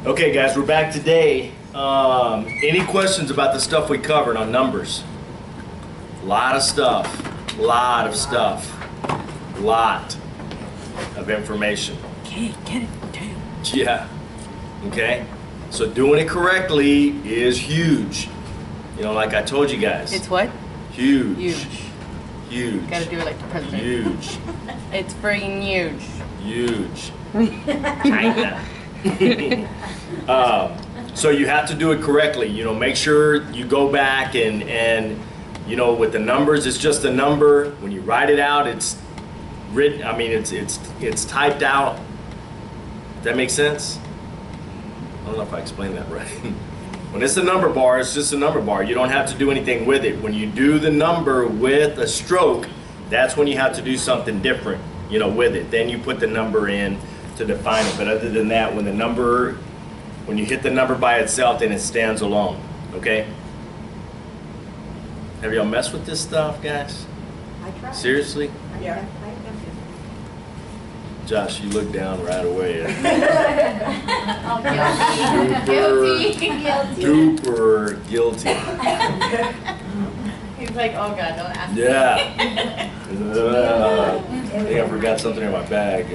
Okay guys, we're back today. Any questions about the stuff we covered on numbers? Lot of stuff, lot of information. Can't get it down. Yeah, okay? So doing it correctly is huge. You know, like I told you guys. It's what? Huge. Huge. Huge. Gotta do it like the president. Huge. It's friggin' huge. Huge. Kinda. So you have to do it correctly. You know, make sure you go back and you know, with the numbers, it's just a number. When you write it out, it's written. I mean, it's typed out. Does that make sense? I don't know if I explained that right. When it's a number bar, it's just a number bar. You don't have to do anything with it. When you do the number with a stroke, that's when you have to do something different, you know, with it. Then you put the number in to define it. But other than that, when you hit the number by itself, then it stands alone, okay? Have y'all messed with this stuff, guys? I tried. Seriously? Yeah. Josh, you look down right away. Super guilty. He's like, oh God, don't ask me. Yeah. I think I forgot something in my bag.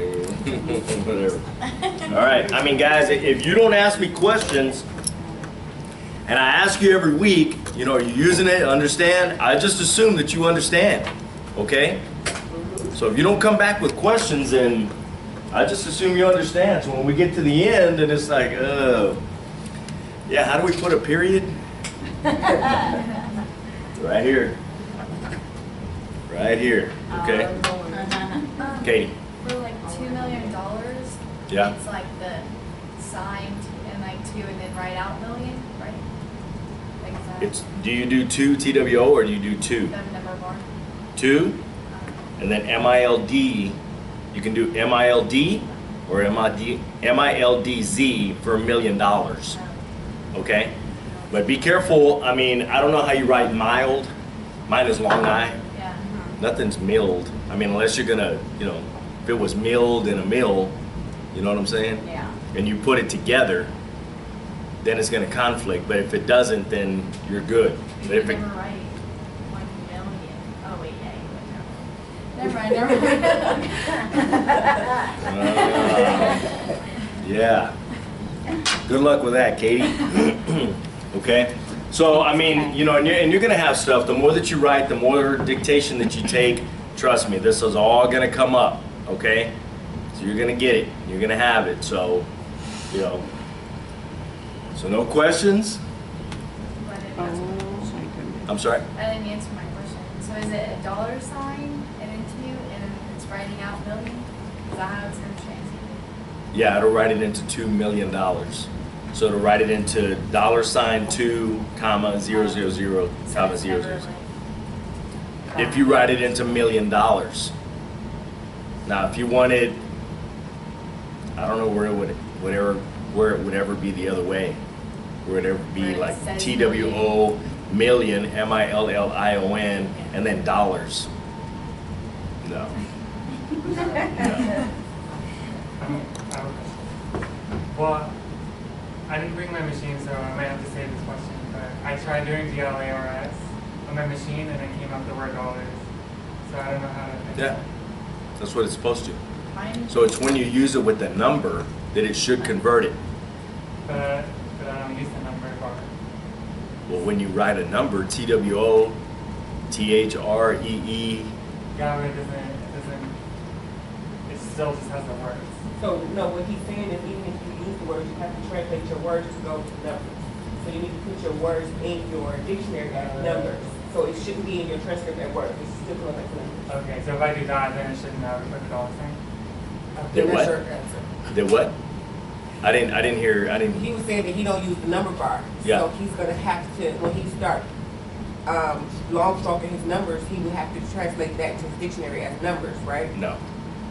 Whatever. All right. I mean, guys, if you don't ask me questions, and I ask you every week, you know, are you using it? Understand? I just assume that you understand. Okay? So if you don't come back with questions, then I just assume you understand. So when we get to the end, and it's like, yeah, how do we put a period? Right here. Right here. Okay. Katie. For like $2 million, Yeah. it's like the sign and like two and then write out million, right? Like that. It's, do you do 2 TWO or do you do 2? The number bar. 2, and then MILD. You can do MILD or MILDZ for $1 million. Okay? But be careful. I mean, I don't know how you write mild. Mine is long I. Yeah. Nothing's milled. I mean, unless you're gonna, you know, if it was milled in a mill, you know what I'm saying? Yeah. And you put it together, then it's gonna conflict. But if it doesn't, then you're good. But if it, Never write 1 million. Oh wait, yeah, you would never mind. Yeah. Good luck with that, Katie. Okay. So I mean, you know, and you're gonna have stuff. The more that you write, the more dictation that you take. Trust me, this is all gonna come up. Okay. So you're gonna get it. You're gonna have it. So, you know. So no questions. I'm sorry. I didn't answer my question. So is it a dollar sign and then 2 and then it's writing out million? Is that how it's going to translate? Yeah, it'll write it into $2 million. So it'll write it into $2, comma 000, comma 000. If you write it into $1 million. Now, if you wanted, I don't know where it would ever be the other way. Where it ever be like TWO million, MILLION, and then dollars. No. No. Well, I didn't bring my machine, so I might have to save this question. But I tried doing GLARS on my machine, and it came up the word dollars. So I don't know how to fix Yeah, that. that's what it's supposed to. Mine, So it's when you use it with the number that it should convert it. But I don't use the number bar. Well, when you write a number, TWO, THREE. Yeah, but it still just has the words. So, no, what he's saying is even if you use the words, you have to translate your words to go to numbers. So you need to put your words in your dictionary as numbers. So it shouldn't be in your transcript at work. It's still going to numbers. Okay, so if I do that, then it shouldn't have put the dollar sign. Did what? That's your answer. Did what? I didn't hear. He was saying that he don't use the number bar. Yeah. So he's going to have to, when he start long stroking his numbers, he would have to translate that to his dictionary as numbers, right? No.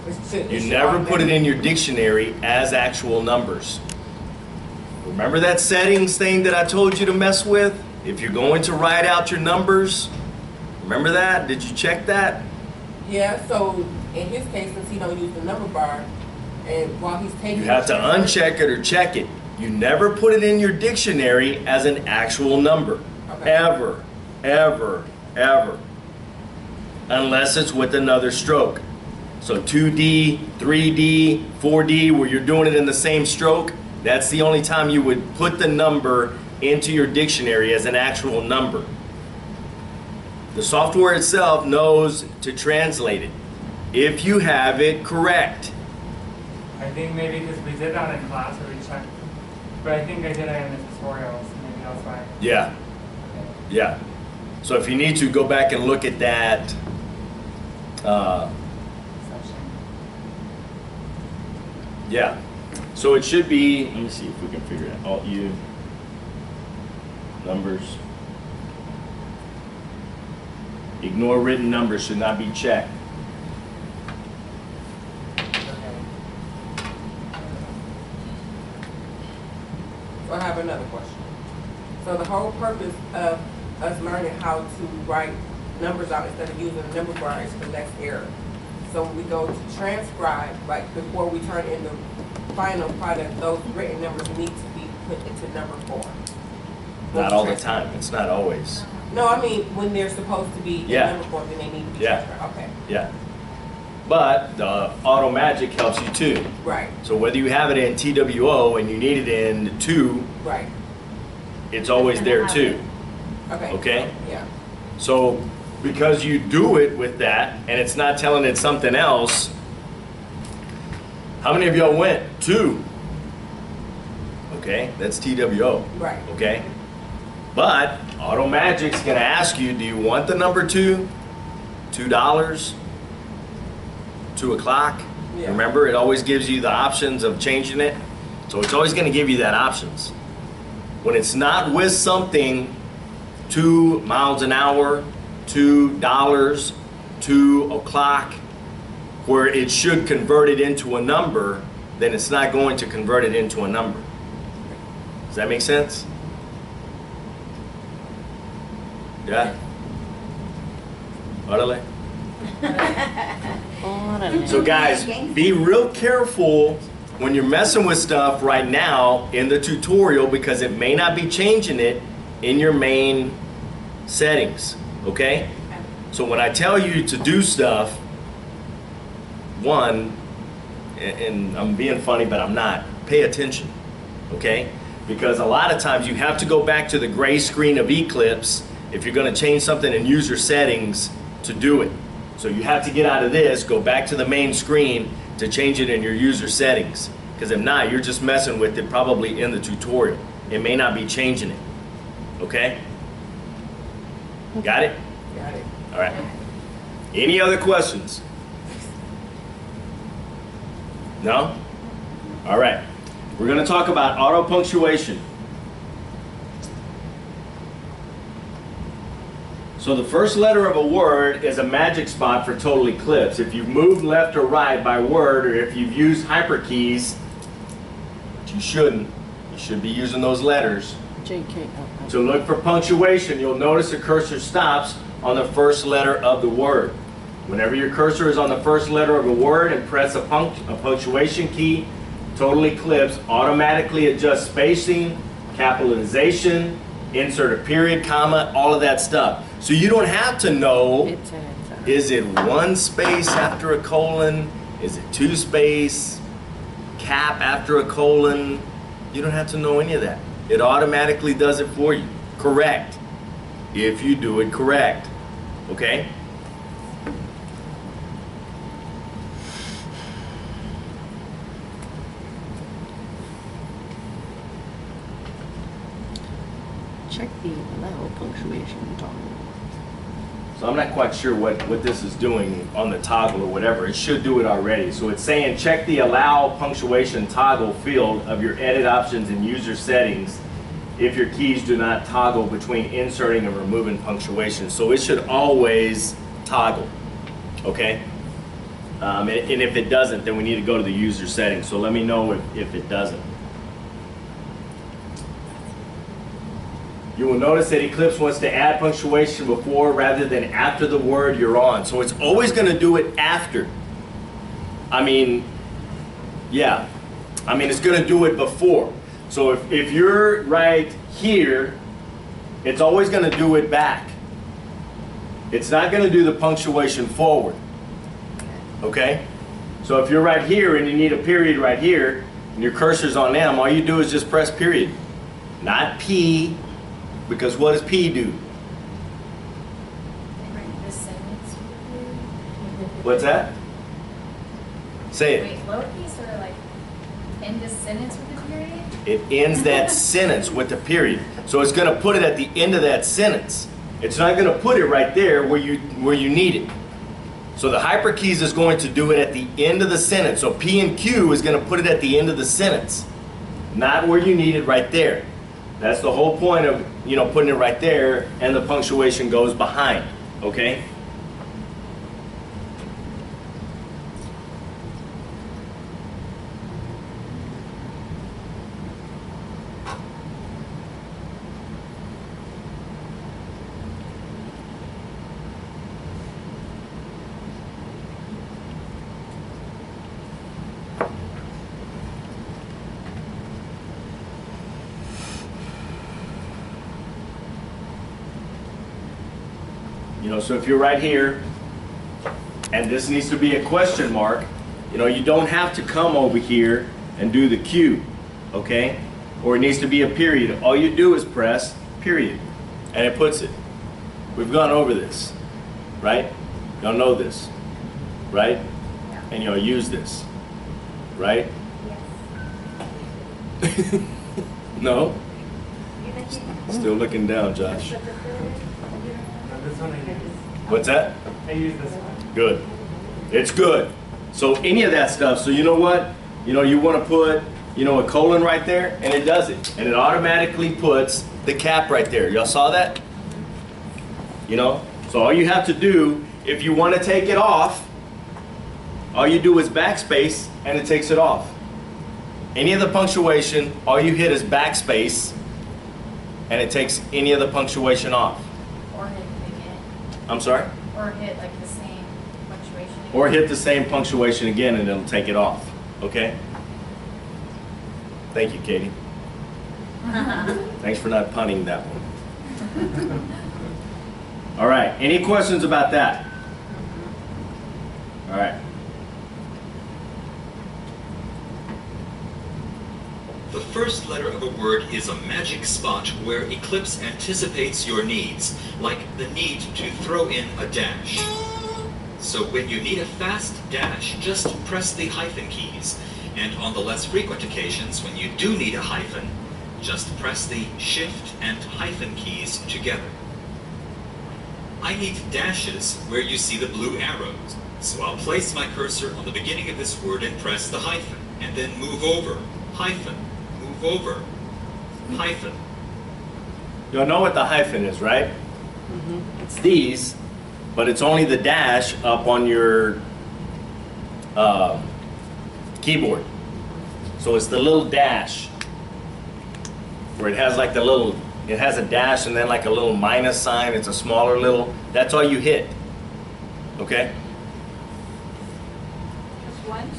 It You should never put it automatically- in your dictionary as actual numbers. Remember that settings thing that I told you to mess with? If you're going to write out your numbers, remember that? Did you check that? Yeah, so in his case, since he don't use the number bar, and while he's taking You have to the transfer- uncheck it or check it. You never put it in your dictionary as an actual number. Okay. Ever, ever, ever. Unless it's with another stroke. So 2D, 3D, 4D, where you're doing it in the same stroke, that's the only time you would put the number into your dictionary as an actual number. The software itself knows to translate it if you have it correct. I think maybe because we did that in class where we checked, but I think I did it in the tutorials, maybe that's why. Yeah, yeah. So if you need to, go back and look at that. Section. Yeah. So it should be, let me see if we can figure it out. Alt U, numbers. Ignore written numbers, should not be checked. Okay. So I have another question. So the whole purpose of us learning how to write numbers out instead of using a number bar is for next error. So when we go to transcribe, like before we turn in the final product, those written numbers need to be put into number form. Not all the time, it's not always. No, I mean, when they're supposed to be in Yeah. number form, then they need to be Yeah. transcribed. Okay, Yeah. But the auto magic helps you too. right, So whether you have it in TWO and you need it in 2, right, it's always there too. okay. Okay? Yeah, So because you do it with that and it's not telling it something else, how many of y'all went? 2. Okay, that's TWO. right, Okay? But Auto Magic's gonna ask you, do you want the number 2? $2? 2 o'clock? Yeah. Remember, it always gives you the options of changing it. So it's always gonna give you that options. When it's not with something, 2 miles an hour, $2, 2 o'clock, where it should convert it into a number, then it's not going to convert it into a number. Does that make sense? Yeah? Orale? So guys, be real careful when you're messing with stuff right now in the tutorial because it may not be changing it in your main settings, okay? So when I tell you to do stuff, one, and I'm being funny, but I'm not, pay attention, okay? Because a lot of times you have to go back to the gray screen of Eclipse if you're gonna change something in user settings to do it. So you have to get out of this, go back to the main screen to change it in your user settings. Because if not, you're just messing with it probably in the tutorial. It may not be changing it, okay? Got it? got it. All right. Any other questions? No? All right. We're going to talk about auto punctuation. So the first letter of a word is a magic spot for total eclipse. If you've moved left or right by word, or if you've used hyperkeys, which you shouldn't, you should be using those letters. To look for punctuation, you'll notice the cursor stops on the first letter of the word. Whenever your cursor is on the first letter of a word and press a punctuation key, total eclipse automatically adjusts spacing, capitalization, insert a period, comma, all of that stuff. So you don't have to know, is it 1 space after a colon? Is it 2 space, cap after a colon? You don't have to know any of that. It automatically does it for you. Correct. If you do it correct. Okay? Check the allow punctuation toggle. So I'm not quite sure what this is doing on the toggle or whatever. It should do it already. So it's saying check the allow punctuation toggle field of your edit options and user settings if your keys do not toggle between inserting and removing punctuation. So it should always toggle, okay? And if it doesn't, then we need to go to the user settings. So let me know if it doesn't. You will notice that Eclipse wants to add punctuation before rather than after the word you're on. So it's always going to do it after. I mean, yeah. I mean, it's going to do it before. So if you're right here, it's always going to do it back. It's not going to do the punctuation forward. Okay? So if you're right here and you need a period right here, and your cursor's on them, all you do is just press period. Not P, because what does P do? Write this sentence. What's that? Say it. Wait, lowercase or like end this sentence with a period? It ends that sentence with a period. So it's going to put it at the end of that sentence. It's not going to put it right there where you need it. So the hyperkeys is going to do it at the end of the sentence. So P and Q is going to put it at the end of the sentence, not where you need it right there. That's the whole point of, you know, putting it right there, and the punctuation goes behind. Okay? You know, so if you're right here, and this needs to be a question mark, you know, you don't have to come over here and do the Q, okay? Or it needs to be a period. All you do is press period, and it puts it. We've gone over this, right? Y'all know this, right? Yeah. And y'all use this, right? Yes. No? Still looking down, Josh. No, this one I use. What's that? I use this one. Good. It's good. So any of that stuff, so you know what? You know, you want to put, you know, a colon right there, and it does it. And it automatically puts the cap right there. Y'all saw that? You know? So all you have to do, if you want to take it off, all you do is backspace, and it takes it off. Any of the punctuation, all you hit is backspace, and it takes any of the punctuation off. Or hit it again. I'm sorry? Or hit like the same punctuation again. Or hit the same punctuation again and it'll take it off. Okay? Thank you, Katie. Thanks for not punning that one. All right. Any questions about that? All right. The first letter of a word is a magic spot where Eclipse anticipates your needs, like the need to throw in a dash. So when you need a fast dash, just press the hyphen keys. And on the less frequent occasions when you do need a hyphen, just press the shift and hyphen keys together. I need dashes where you see the blue arrows. So I'll place my cursor on the beginning of this word and press the hyphen, and then move over, hyphen. Over, hyphen. You'll know what the hyphen is, right? It's these, but it's only the dash up on your keyboard. So it's the little dash where it has like the little, it has a dash and then like a little minus sign. It's a smaller little, that's all you hit. Okay? Just once?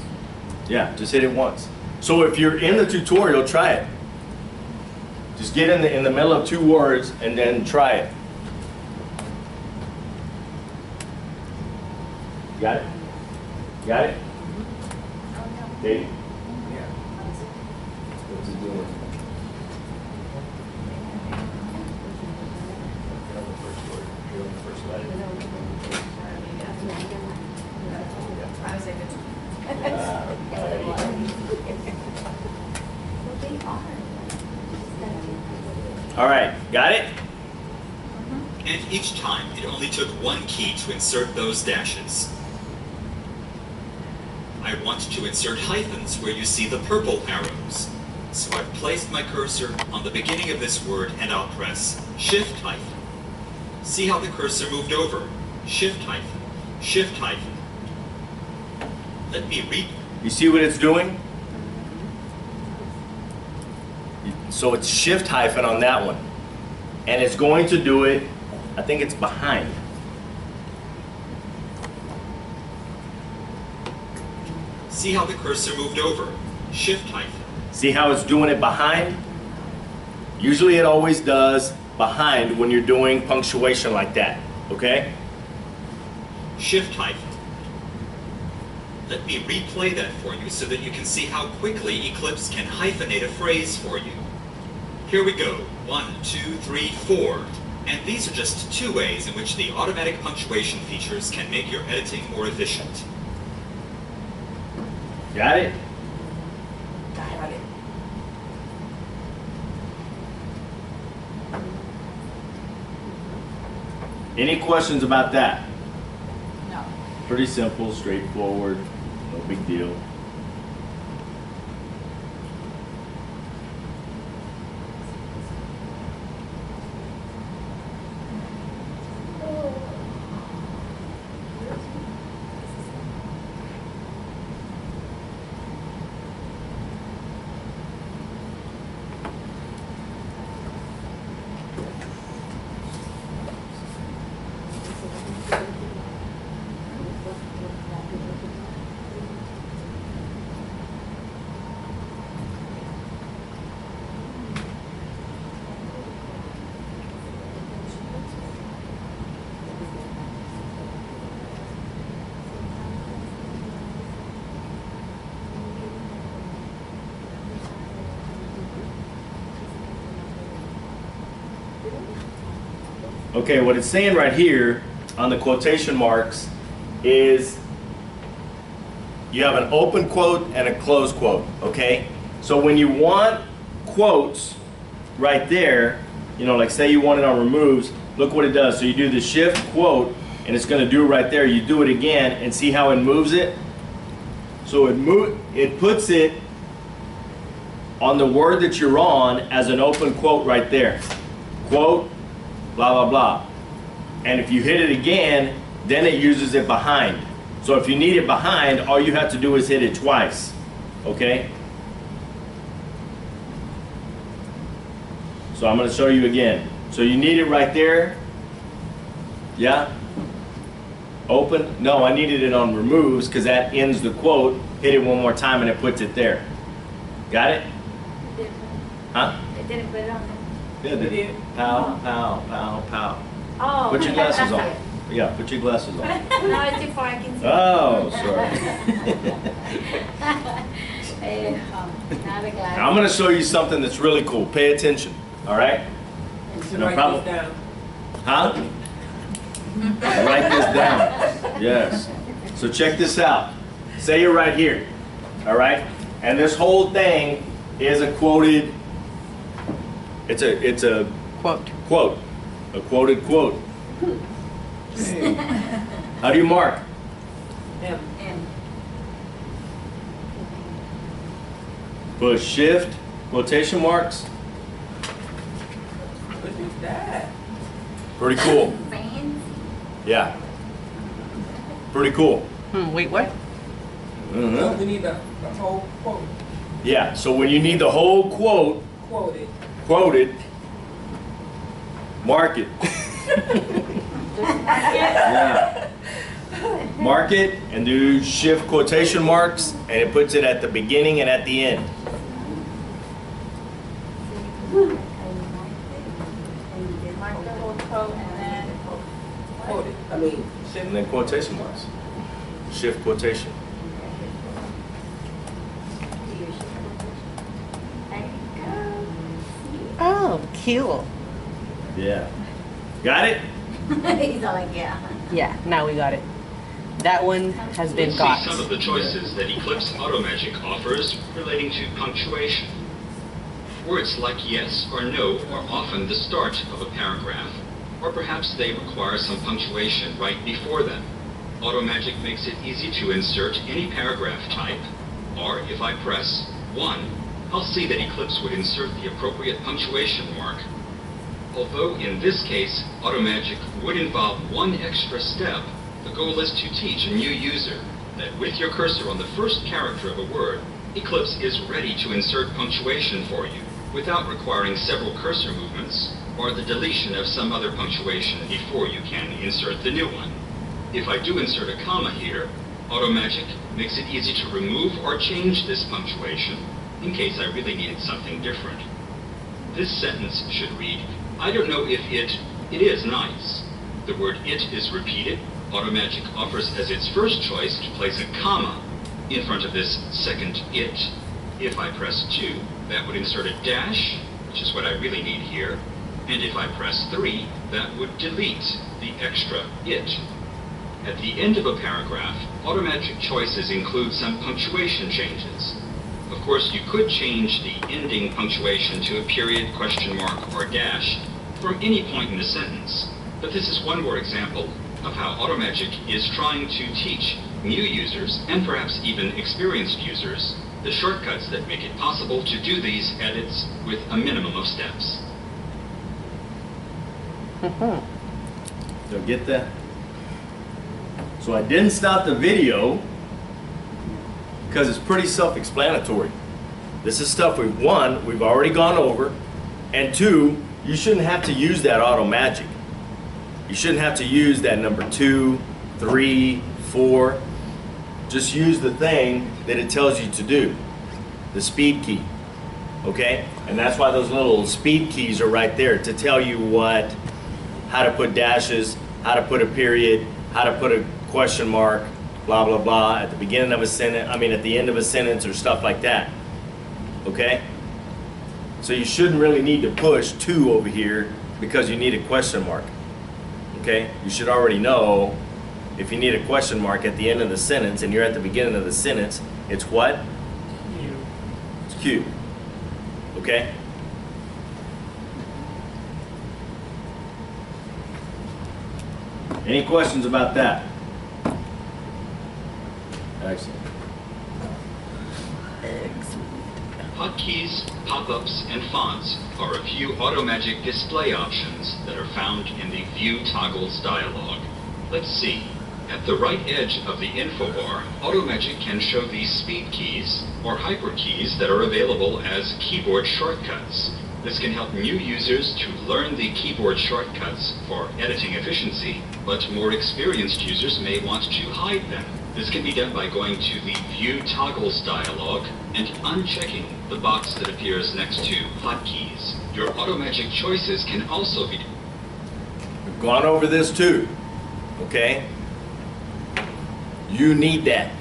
Yeah, just hit it once. So if you're in the tutorial, try it. Just get in the middle of two words and then try it. Got it? Got it? Katie? Yeah. What's it doing? I was like, All right, got it? And each time, it only took one key to insert those dashes. I want to insert hyphens where you see the purple arrows. So I've placed my cursor on the beginning of this word and I'll press shift hyphen. See how the cursor moved over? Shift hyphen, shift hyphen. Let me read. You see what it's doing? So it's shift hyphen on that one. And it's going to do it, I think it's behind. See how the cursor moved over? Shift hyphen, See how it's doing it behind? Usually it always does behind when you're doing punctuation like that, okay? Shift hyphen. Let me replay that for you so that you can see how quickly Eclipse can hyphenate a phrase for you. Here we go. 1, 2, 3, 4. And these are just 2 ways in which the automatic punctuation features can make your editing more efficient. Got it? Got it. Any questions about that? No. Pretty simple, straightforward, no big deal. Okay, what it's saying right here on the quotation marks is you have an open quote and a closed quote, okay? So when you want quotes right there, you know, like say you want it on removes, look what it does. So you do the shift quote and it's gonna do it right there. You do it again and see how it moves it? So it puts it on the word that you're on as an open quote right there. Quote, blah, blah, blah. And if you hit it again, then it uses it behind. So if you need it behind, all you have to do is hit it twice, okay? So I'm gonna show you again. So you need it right there, yeah? Open, no, I needed it on removes because that ends the quote. Hit it one more time and it puts it there. Got it? Huh? It didn't put it on there. Yeah, We did. Pow, pow, pow, pow. Oh. Put your glasses that's on. it. Yeah, put your glasses on. No, it's too far, I can see. Oh, sorry. Hey, not a glass. Now I'm going to show you something that's really cool. Pay attention, all right? You No write problem. this down. Huh? Write this down. Yes. So check this out. Say you're right here, all right? And this whole thing is a quoted, it's a Quote. quote, a quoted quote. Hey. How do you mark? M. M. Push shift, quotation marks. What is that? Pretty cool. Fancy. Yeah. Pretty cool. Wait, what? Mhm. We need the whole quote Yeah, so when you need the whole quote quoted. quoted, mark it. Yeah. Mark it and do shift quotation marks and it puts it at the beginning and at the end. Mark the whole quote and then. Quoted. I mean, And then quotation marks. Shift quotation. There you go. Oh, cool. Yeah. Got it? He's all like, yeah. Yeah, now we got it. That one has been Let's got. see some of the choices that Eclipse Automagic offers relating to punctuation. Words like yes or no are often the start of a paragraph, or perhaps they require some punctuation right before them. Automagic makes it easy to insert any paragraph type, or if I press 1, I'll see that Eclipse would insert the appropriate punctuation mark. Although in this case, Automagic would involve one extra step, the goal is to teach a new user that with your cursor on the first character of a word, Eclipse is ready to insert punctuation for you without requiring several cursor movements or the deletion of some other punctuation before you can insert the new one. If I do insert a comma here, Automagic makes it easy to remove or change this punctuation, in case I really needed something different. This sentence should read, I don't know if it is nice. The word it is repeated. Automagic offers as its first choice to place a comma in front of this second it. If I press 2, that would insert a dash, which is what I really need here. And if I press 3, that would delete the extra it. At the end of a paragraph, automatic choices include some punctuation changes. Of course, you could change the ending punctuation to a period, question mark, or dash from any point in the sentence. But this is one more example of how Automagic is trying to teach new users, and perhaps even experienced users, the shortcuts that make it possible to do these edits with a minimum of steps. So get that? So I didn't stop the video because it's pretty self-explanatory. This is stuff we've already gone over, and 2, you shouldn't have to use that Automagic. You shouldn't have to use that number 2, 3, 4. Just use the thing that it tells you to do, the speed key, okay? And that's why those little speed keys are right there to tell you how to put dashes, how to put a period, how to put a question mark, blah, blah, blah, at the beginning of a sentence, at the end of a sentence or stuff like that, okay? So you shouldn't really need to push 2 over here because you need a question mark, okay? You should already know if you need a question mark at the end of the sentence and you're at the beginning of the sentence, it's what? Q. It's Q, okay? Any questions about that? Excellent. Hotkeys, pop-ups, and fonts are a few Automagic display options that are found in the View Toggles dialog. Let's see. At the right edge of the info bar, Automagic can show the speed keys or hyper keys that are available as keyboard shortcuts. This can help new users to learn the keyboard shortcuts for editing efficiency, but more experienced users may want to hide them. This can be done by going to the View Toggles dialog and unchecking the box that appears next to hotkeys. Your Automagic choices can also be... We've gone over this too, okay? You need that.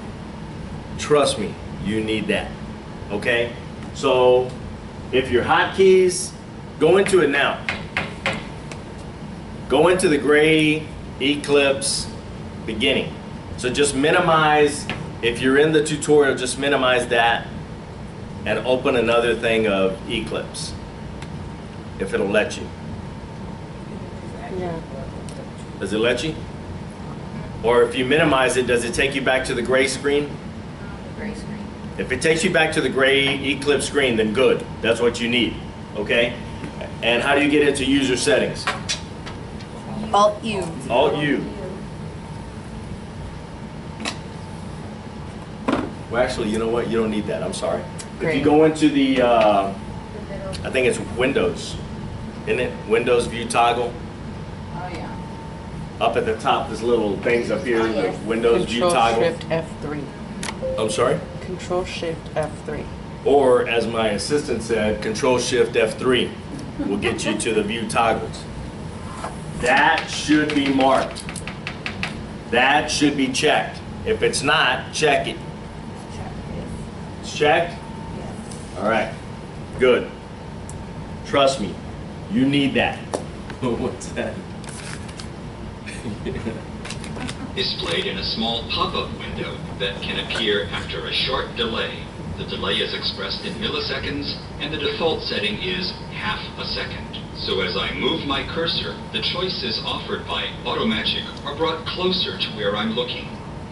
Trust me, you need that, okay? So, if your hotkeys, go into it now. Go into the gray Eclipse beginning. So just minimize, if you're in the tutorial, just minimize that and open another thing of Eclipse, if it'll let you. Yeah. Does it let you? Or if you minimize it, does it take you back to the gray screen? The gray screen. If it takes you back to the gray Eclipse screen, then good. That's what you need, okay? And how do you get into user settings? Alt-U. Alt-U. Well, actually, you know what? You don't need that. I'm sorry. If Great. you go into the, The middle. I think it's Windows, isn't it? Windows View Toggle. Oh, yeah. Up at the top, there's little things up here, the Yes. Windows View Control Toggle. Shift F3. I'm sorry? Control Shift F3. Or, as my assistant said, Control Shift F3 will get you to the View Toggles. That should be marked. That should be checked. If it's not, check it. Check this. It's checked? Yes. All right, good. Trust me, you need that. What's that? displayed in a small pop-up window that can appear after a short delay. The delay is expressed in milliseconds, and the default setting is half a second. So as I move my cursor, the choices offered by Automagic are brought closer to where I'm looking.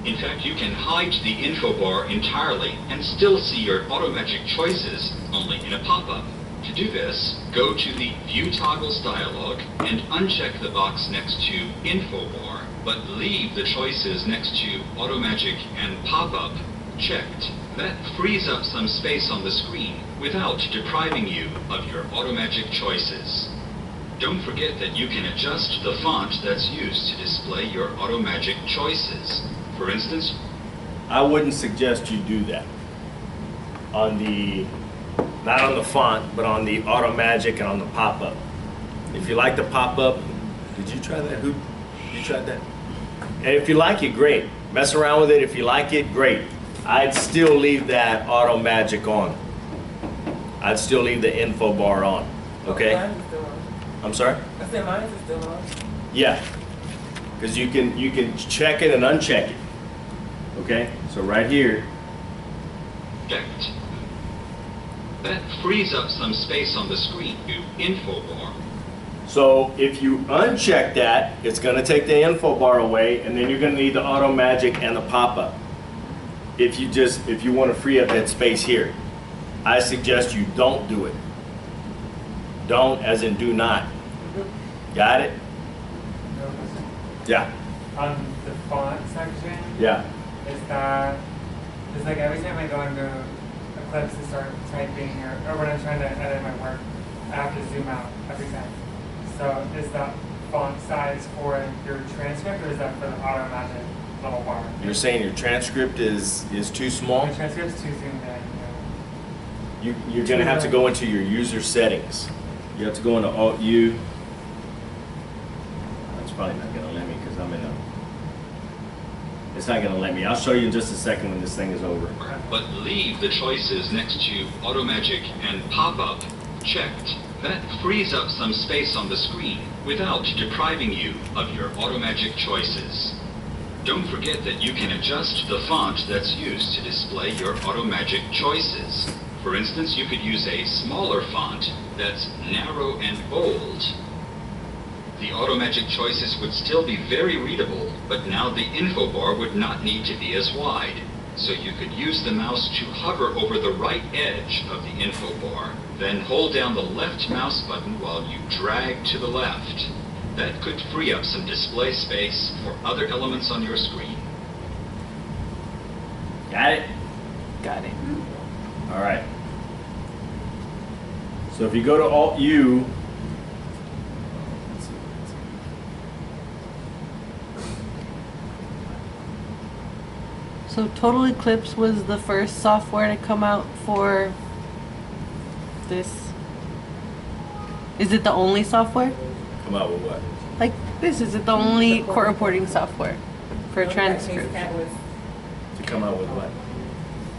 In fact, you can hide the info bar entirely and still see your Automagic choices, only in a pop-up. To do this, go to the View Toggles dialog and uncheck the box next to Info Bar, but leave the choices next to Automagic and Pop-up checked. That frees up some space on the screen without depriving you of your Automagic choices. Don't forget that you can adjust the font that's used to display your Automagic choices. For instance, I wouldn't suggest you do that on the Not on the font, but on the Auto Magic and on the pop-up. If you like the pop-up, did you try that? You tried that? And if you like it, great. Mess around with it. If you like it, great. I'd still leave that Auto Magic on. I'd still leave the info bar on. Okay? Mine is still on. I'm sorry? I said mine is still on. Yeah. Because you can check it and uncheck it. Okay? So right here. Checked. That frees up some space on the screen to info bar. So if you uncheck that, it's going to take the info bar away, and then you're going to need the Auto Magic and the pop-up. If you want to free up that space here, I suggest you don't do it. Don't, as in do not. Got it? No question. Yeah. On the font section, Yeah. is that, it's like every time I go into Eclipse to start typing or when I'm trying to edit my work, I have to zoom out every time. So is that font size for your transcript or is that for the Auto Magic little bar? You're saying your transcript is too small? My transcript's too zoomed in. You're going to have to go into your user settings. You have to go into Alt-U. That's probably not going to let me because I'm in a... It's not going to let me. I'll show you in just a second when this thing is over. But leave the choices next to Auto Magic and Pop-Up checked. That frees up some space on the screen without depriving you of your Auto Magic choices. Don't forget that you can adjust the font that's used to display your Auto Magic choices. For instance, you could use a smaller font that's narrow and bold. The Auto Magic choices would still be very readable, but now the info bar would not need to be as wide. So you could use the mouse to hover over the right edge of the info bar, then hold down the left mouse button while you drag to the left. That could free up some display space for other elements on your screen. Got it? Got it. All right. So if you go to Alt-U, So Total Eclipse was the first software to come out for this. Is it the only software? come out with what? Like this, is it the only court reporting software for transcript? To come out with what?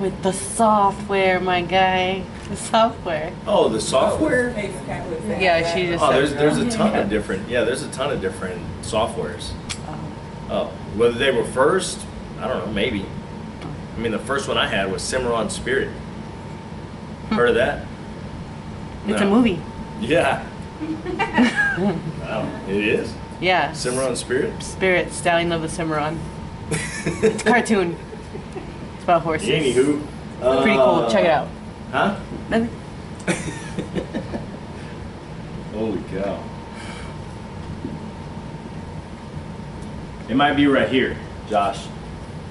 With the software, my guy. The software. Oh, the software? Yeah, she just Oh, said there's a ton of different, there's a ton of different softwares. Oh, whether they were first, I don't know, maybe. I mean, the first one I had was Cimarron Spirit. Heard of that? It's No. a movie. Yeah. Wow, it is? Yeah. Cimarron Spirit? Spirit, Stallion of the Cimarron. It's a cartoon. It's about horses. Anywho. Pretty cool. Check it out. Huh? Nothing. Holy cow. It might be right here, Josh,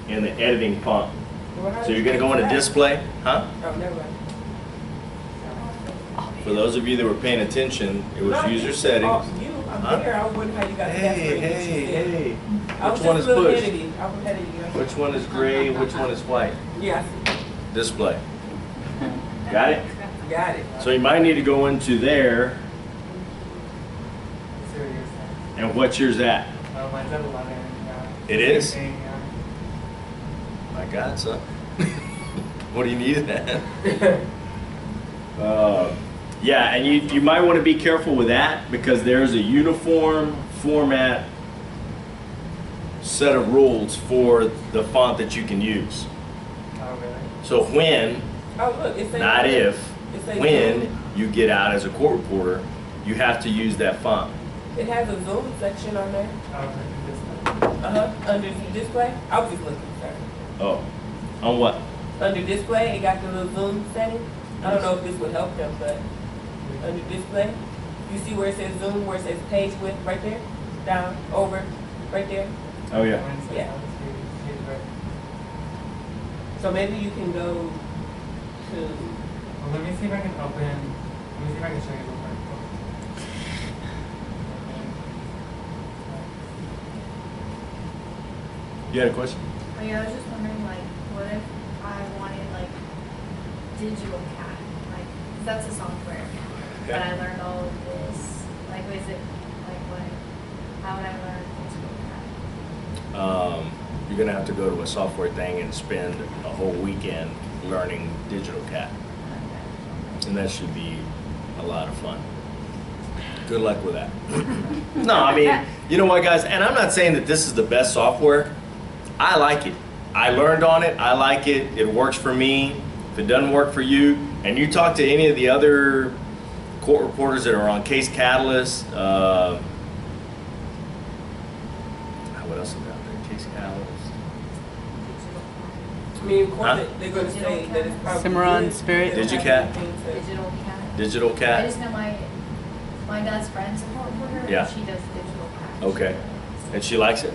in the editing font. So you're going to go into display, huh? Oh, never mind. For those of you that were paying attention, it was user settings. Oh, you, I'm Huh? there. I was wondering how you got to that Hey, screen. hey, hey. I was Which one just is a little push? ahead of you. I was ahead of you. Which one is gray? Which one is white? Yeah, Display. Got it? got it. So you might need to go into there. See what you're saying. And what's yours at? Mine's at 11. It is? Same thing, My God, son. What do you need it at? Yeah, and you might want to be careful with that because there's a uniform format set of rules for the font that you can use. Oh, really? So when, Oh, look, it says. not if, It says when Zoom. you get out as a court reporter, you have to use that font. It has a Zoom section on there. Oh, Under display. I was just looking. Sorry. Oh, on what? Under display, it got the little Zoom setting. I don't know if this would help them, but under display, you see where it says Zoom, where it says page width right there, down, over, right there. Oh yeah. Yeah. So maybe you can go to. Well, let me see if I can open. Let me see if I can show you the workbook. You had a question? Oh yeah, I was just wondering, like, what if I wanted, like, digital cat? Like, that's a software. But I learned all of this. Like, was it, like, what, how would I learn digital CAD? You're gonna have to go to a software thing and spend a whole weekend learning digital CAD. And that should be a lot of fun. Good luck with that. No, I mean, you know what, guys? And I'm not saying that this is the best software. I like it. I learned on it. I like it. It works for me. If it doesn't work for you, and you talk to any of the other court reporters that are on Case Catalyst, what else is out there? Case Catalyst. I mean, of course, Huh? they're gonna say that it's probably. Cimarron good. Spirit. They don't have Digicat? anything to- Digital CAD. Digital I CAD. just know my dad's friend's a court reporter, Yeah. and she does digital CAD. Okay. And she likes it?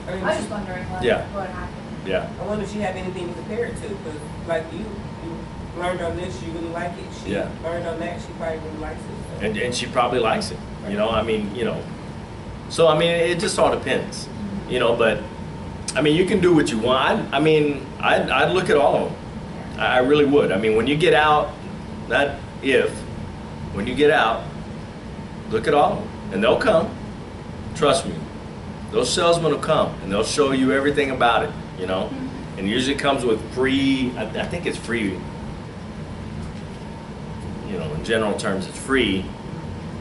I mean, I was just wondering what, Yeah. what happened. Yeah. I wonder if she have anything to compare it to, because like you learned on this, you really like it. She Yeah. learned on that, she probably really likes it. So. And she probably likes it. You know, I mean, you know. So, I mean, it just all depends. You know, but, I mean, you can do what you want. I mean, I'd look at all of them. I really would. I mean, when you get out, when you get out, look at all of them. And they'll come. Trust me. Those salesmen will come and they'll show you everything about it, you know. And it usually comes with free, I think it's free, you know, in general terms, it's free.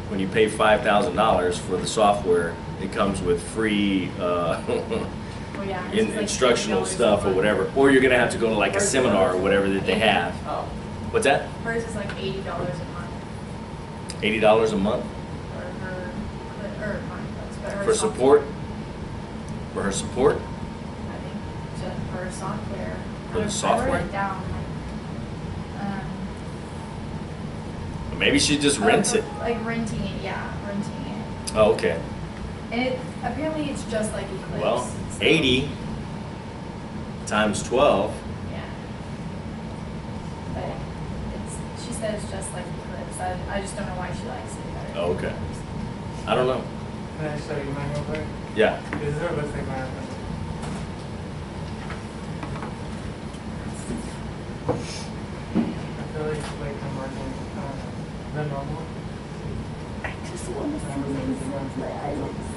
When you pay $5,000 for the software, it comes with free Well, yeah, it's like instructional $80 stuff a or month. whatever. Or you're going to have to go to like a seminar or whatever that they have. Oh. What's that? Hers is like $80 a month $80 a month for her, or mine does, but her for software, support? For her support? I think, just for her software. For the I software? wrote it down, like, Maybe she just rents it. Like renting it, yeah, renting it. Oh, okay. And it, apparently it's just like Eclipse. Well, so- 80 times 12. Yeah. But it's, she said it's just like Eclipse. I just don't know why she likes it better. Oh, okay. I don't know. Can I show you mine real quick? Yeah. This is what it looks like mine. I feel like I'm working, I don't know, is that normal? I just want to see my eyes.